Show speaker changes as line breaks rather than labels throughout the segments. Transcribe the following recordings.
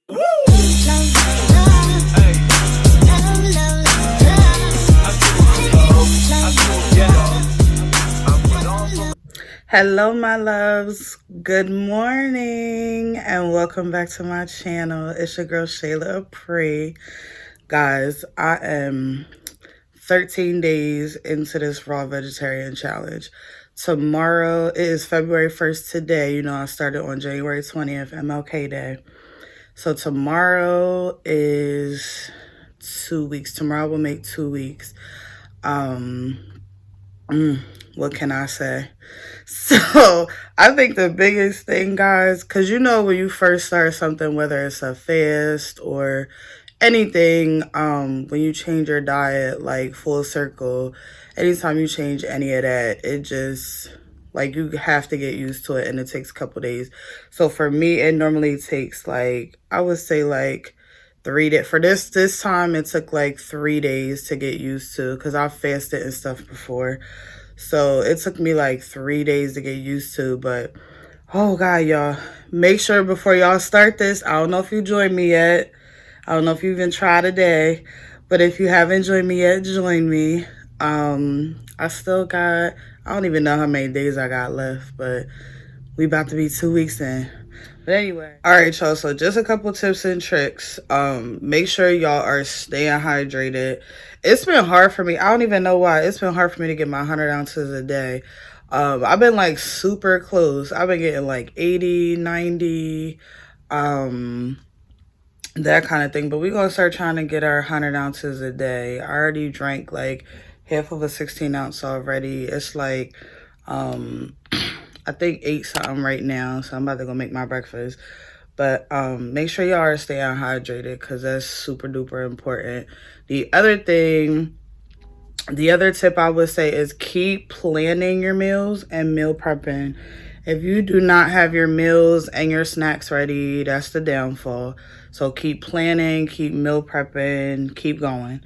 Hello my loves, good morning and welcome back to my channel. It's your girl Shayla Apri. Guys, I am 13 days into this raw vegetarian challenge. Tomorrow, it is February 1st today. You know, I started on January 20th, MLK Day. So tomorrow is 2 weeks. Tomorrow will make 2 weeks. What can I say? So I think the biggest thing, guys, because you know when you first start something, whether it's a fast or anything, when you change your diet, like full circle, anytime you change any of that, it just, like, you have to get used to it, and it takes a couple days. So for me, it normally takes, like, I would say, like, 3 days. For this time, it took, like, 3 days to get used to, because I've fasted and stuff before. So it took me like 3 days to get used to, but oh God, y'all, make sure before y'all start this, I don't know if you joined me yet. I don't know if you even tried today, but if you haven't joined me yet, join me. I still got, I don't even know how many days I got left, but we about to be 2 weeks in. But anyway, all right, y'all, so just a couple tips and tricks. Make sure y'all are staying hydrated. It's been hard for me. I don't even know why. It's been hard for me to get my 100 ounces a day. I've been like super close. I've been getting like 80, 90, that kind of thing. But we're going to start trying to get our 100 ounces a day. I already drank like half of a 16 ounce already. It's like, I think 8 something right now. So I'm about to go make my breakfast. But make sure y'all are staying hydrated because that's super duper important. The other thing, the other tip I would say is keep planning your meals and meal prepping. If you do not have your meals and your snacks ready, that's the downfall. So keep planning, keep meal prepping, keep going.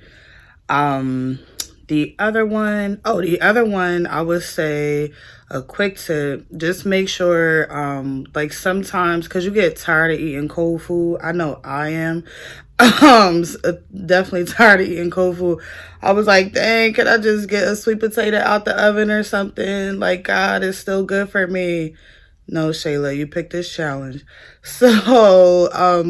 The other one, I would say a quick tip, just make sure, like sometimes, because you get tired of eating cold food. I know I am. Definitely tired of eating cold food. I was like, dang, could I just get a sweet potato out the oven or something? Like, God, it's still good for me. No, Shayla, you picked this challenge. So,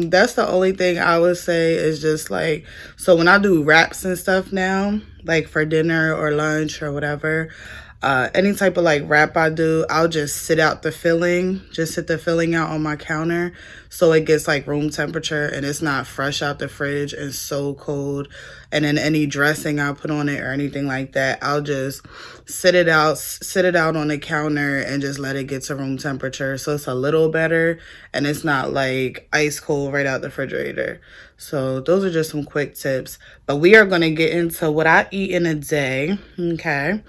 that's the only thing I would say is just like, so when I do wraps and stuff now, like for dinner or lunch or whatever, any type of like wrap I do, I'll just sit the filling out on my counter so it gets like room temperature and it's not fresh out the fridge and so cold. And then any dressing I put on it or anything like that, I'll just sit it out on the counter and just let it get to room temperature so it's a little better and it's not like ice cold right out the refrigerator. So those are just some quick tips. But we are going to get into what I eat in a day, okay?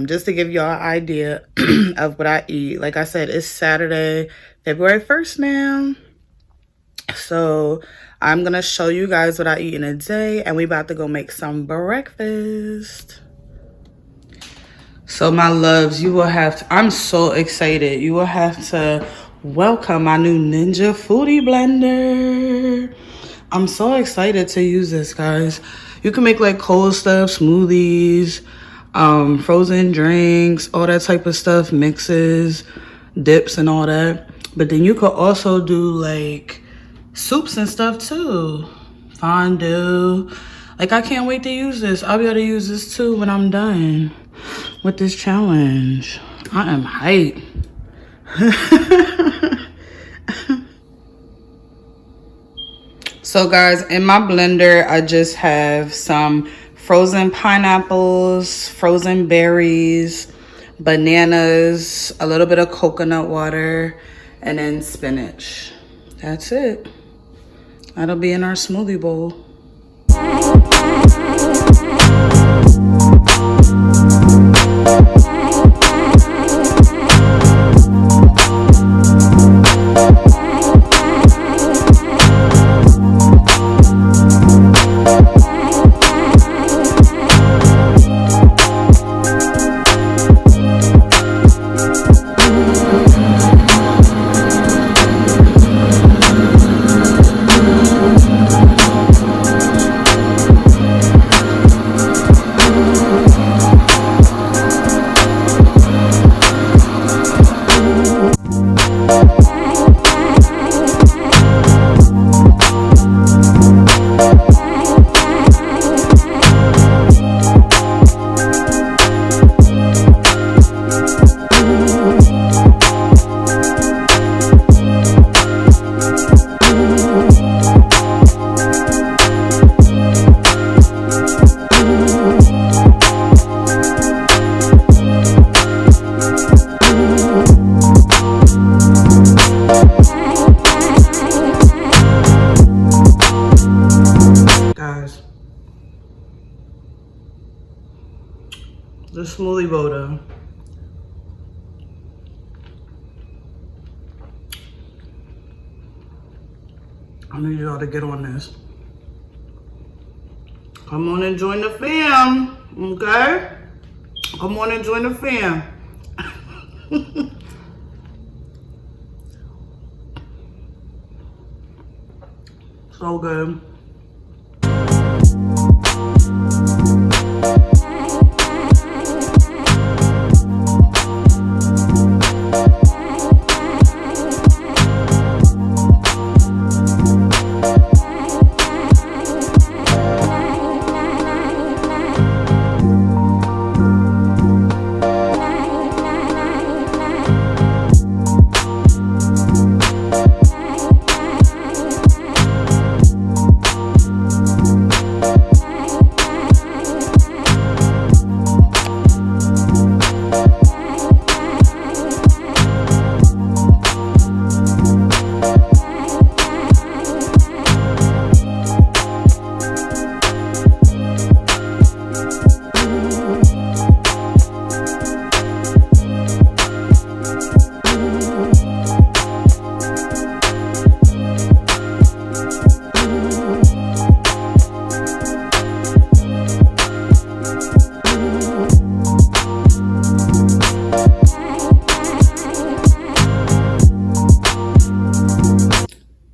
Just to give y'all an idea of what I eat. Like I said, it's Saturday, February 1st now. So I'm going to show you guys what I eat in a day, and we about to go make some breakfast. So my loves, you will have to, I'm so excited. You will have to welcome my new Ninja Foodie Blender. I'm so excited to use this, guys. You can make like cold stuff, smoothies, frozen drinks, all that type of stuff, mixes, dips and all that. But then you could also do like soups and stuff too. Fondue. Like, I can't wait to use this. I'll be able to use this too when I'm done with this challenge. I am hyped. So guys, in my blender, I just have some frozen pineapples, frozen berries, bananas, a little bit of coconut water, and then spinach. That's it. That'll be in our smoothie bowl. smoothie bowl though. I need y'all to get on this. Come on and join the fam, okay? Come on and join the fam. So good.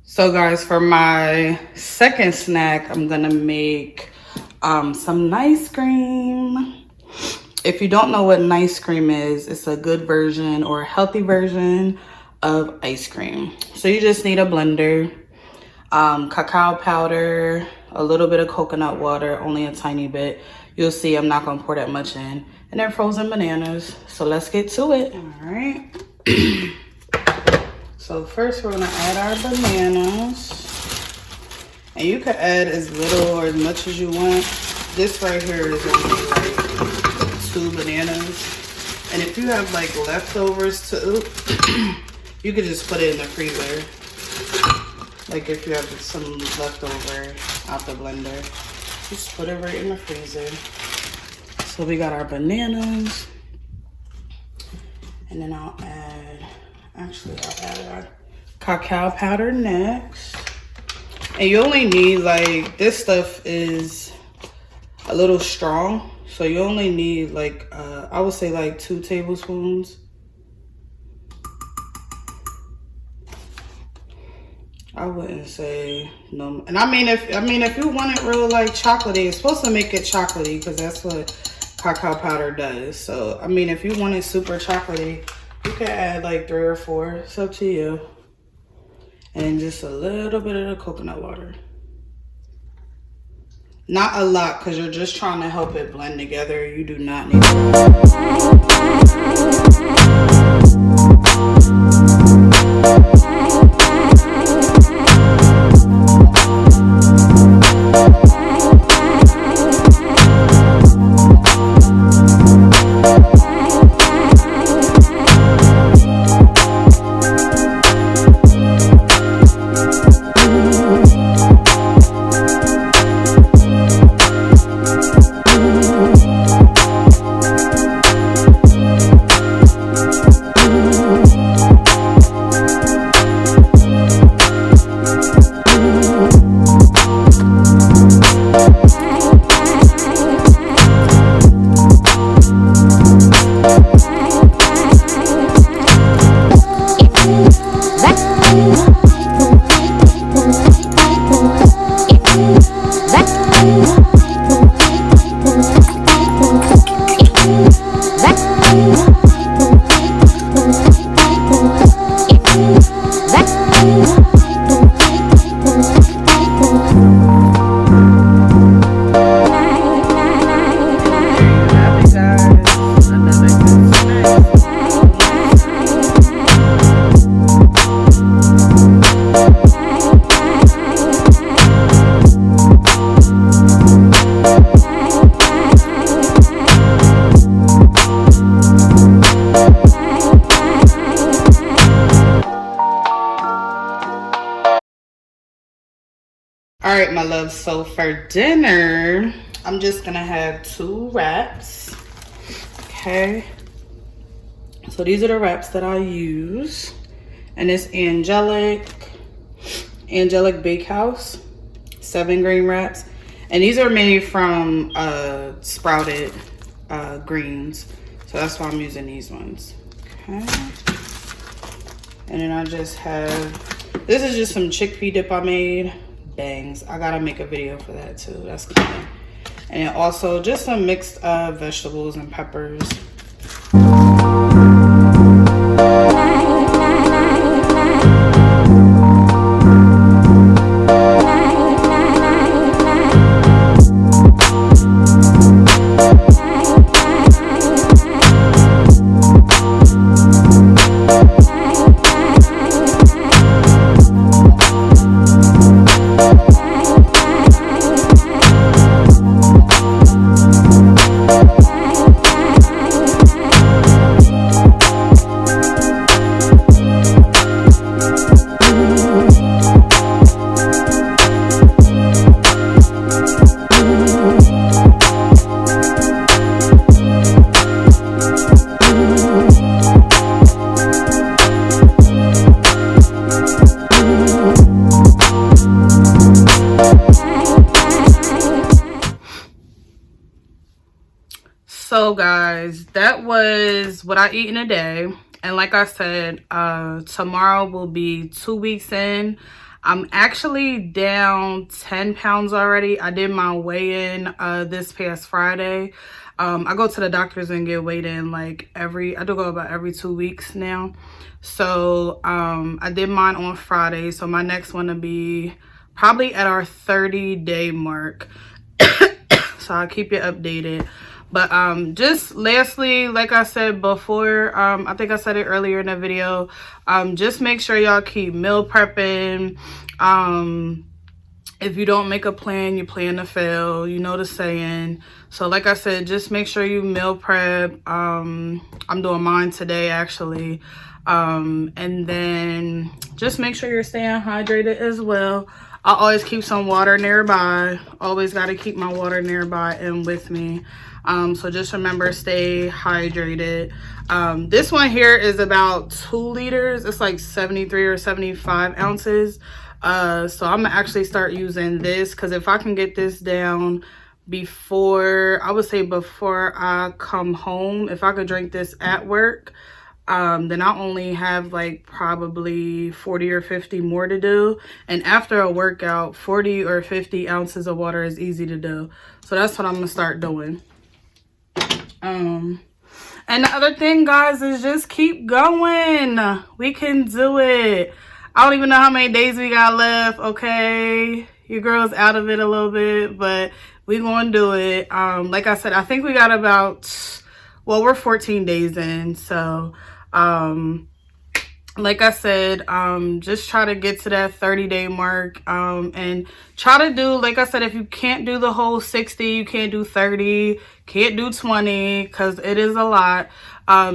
So guys, for my second snack, I'm gonna make some nice cream. If you don't know what nice cream is, it's a good version or a healthy version of ice cream. So you just need a blender, cacao powder, a little bit of coconut water, only a tiny bit. You'll see I'm not gonna pour that much in. And then frozen bananas. So let's get to it. All right. So first we're gonna add our bananas. And you can add as little or as much as you want. This right here is only like 2 bananas. And if you have like leftovers too, you could just put it in the freezer. Like if you have some leftover out the blender, just put it right in the freezer. So we got our bananas. And then I'll add our cacao powder next. And you only need, like, this stuff is a little strong. So you only need like, I would say like 2 tablespoons. I wouldn't say no. And I mean, if you want it real like chocolatey, it's supposed to make it chocolatey because that's what cacao powder does. So, I mean, if you want it super chocolatey, you can add like 3 or 4. It's up to you. And just a little bit of the coconut water. Not a lot because you're just trying to help it blend together. You do not need Alright, my love, so for dinner, I'm just gonna have 2 wraps. Okay. So these are the wraps that I use. And it's Angelic Bakehouse 7 grain wraps. And these are made from sprouted greens. So that's why I'm using these ones. Okay. And then I just have, this is just some chickpea dip I made. Bangs. I gotta make a video for that too. That's coming. And then also just some mixed vegetables and peppers. So guys, that was what I eat in a day. And like I said, tomorrow will be 2 weeks in. I'm actually down 10 pounds already. I did my weigh-in this past Friday. I go to the doctors and get weighed in like I do go about every 2 weeks now. So I did mine on Friday. So my next one will be probably at our 30-day mark. So I'll keep you updated. But just lastly, like I said before, I think I said it earlier in the video, just make sure y'all keep meal prepping. If you don't make a plan, you plan to fail. You know the saying. So like I said, just make sure you meal prep. I'm doing mine today actually. And then just make sure you're staying hydrated as well. I always keep some water nearby. Always got to keep my water nearby and with me. So just remember, stay hydrated. This one here is about 2 liters. It's like 73 or 75 ounces. So I'm gonna actually start using this because if I can get this down before, I would say before I come home, if I could drink this at work, then I only have like probably 40 or 50 more to do. And after a workout, 40 or 50 ounces of water is easy to do. So that's what I'm gonna start doing. And the other thing, guys, is just keep going. We can do it. I don't even know how many days we got left, okay? Your girl's out of it a little bit, but we gonna do it. Like I said, I think we got about, well, we're 14 days in, so like I said, just try to get to that 30-day mark, and try to do, like I said, if you can't do the whole 60, you can't do 30, can't do 20, because it is a lot.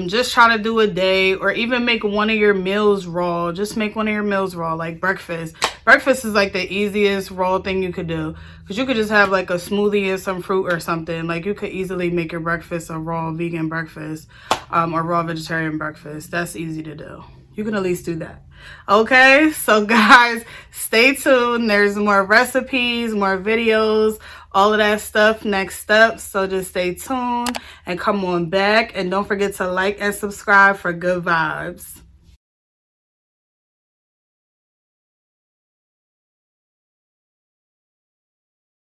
Just try to do a day, or even make one of your meals raw. Just make one of your meals raw, like breakfast. Breakfast is like the easiest raw thing you could do, because you could just have like a smoothie and some fruit or something. Like you could easily make your breakfast a raw vegan breakfast, or raw vegetarian breakfast. That's easy to do. You can at least do that. Okay, so guys, stay tuned. There's more recipes, more videos, all of that stuff next up. So just stay tuned and come on back. And don't forget to like and subscribe for good vibes.